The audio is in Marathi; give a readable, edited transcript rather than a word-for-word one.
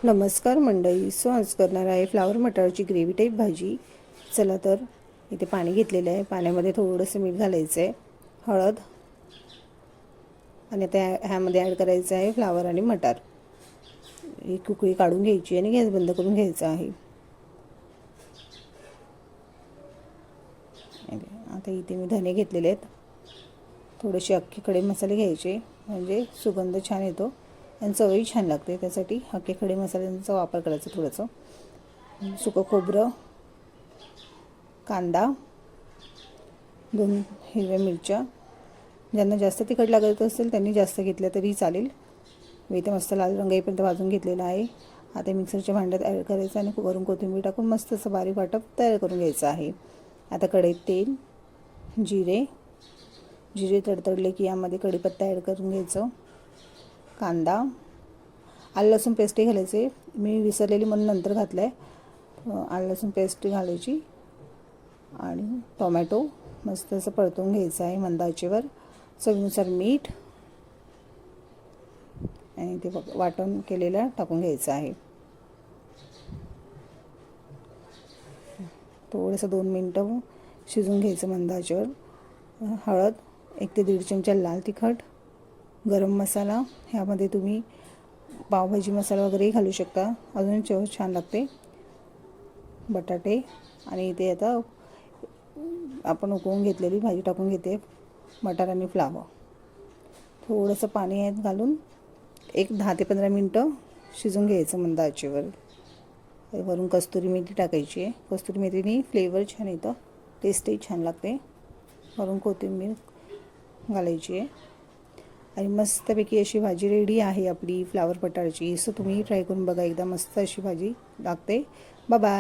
नमस्कार मंडळी. आज करणार आहे फ्लावर मटारची ग्रेव्ही टाईप भाजी. चला तर इथे पाणी घेतलेलं आहे. पाण्यामध्ये थोडंसं मीठ घालायचं आहे, हळद, आणि त्या ह्यामध्ये ॲड करायचं आहे फ्लावर आणि मटार. एक उकळी काढून घ्यायची आणि गॅस बंद करून घ्यायचा आहे. आता इथे मी धने घेतलेले आहेत. थोडेसे अख्खे खडे मसाले घ्यायचे, म्हणजे सुगंध छान येतो आणि चवही छान लागते. त्यासाठी अख्खे खडे मसाल्यांचा वापर करायचा. थोडंसं सुकं खोबरं, कांदा, 2 हिरव्या मिरच्या. ज्यांना जास्त तिखट लागत असेल त्यांनी जास्त घेतलं तरी चालेल. मी इथे मस्त लाल रंग येईपर्यंत भाजून घेतलेला आहे. आता मिक्सरच्या भांड्यात ॲड करायचं आणि वरून कोथिंबीर टाकून मस्त असं बारीक वाटप तयार करून घ्यायचं आहे. आता कढईत तेल, जिरे तडतडले की यामध्ये कढीपत्ता ॲड करून घ्यायचं. कांदा, आलं लसूण पेस्टही घालायचे. मी विसरलेली म्हणून नंतर घातलं आहे. आलं लसूण पेस्ट घालायची आणि टोमॅटो मस्त असं परतून घ्यायचं आहे मंद आचेवर. चवीनुसार मीठ आणि ते वाटण केलेलं टाकून घ्यायचं आहे. थोडंसं 2 मिनटं शिजून घ्यायचं मंद आचेवर. हळद, 1 ते 1.5 चमचा लाल तिखट, गरम मसाला, ह्यामध्ये तुम्ही पावभाजी मसाला वगैरेही घालू शकता, अजून चव छान लागते. बटाटे आणि इथे आता आपण उकळून घेतलेली भाजी टाकून घेते, मटार आणि फ्लावर. थोडंसं पाणी यात घालून एक 10 ते 15 मिनटं शिजून घ्यायचं मंद आचेवर. वरून कस्तुरी मेथी टाकायची आहे. कस्तुरी मेथीने फ्लेवर छान येतं, टेस्टही छान लागते. वरून कोथिंबीर घालायची आहे आणि मस्तपैकी अशी भाजी रेडी आहे आपली फ्लावर मटारची. सो तुम्ही ट्राय करून बघा एकदा, मस्त अशी भाजी लागते. Bye bye.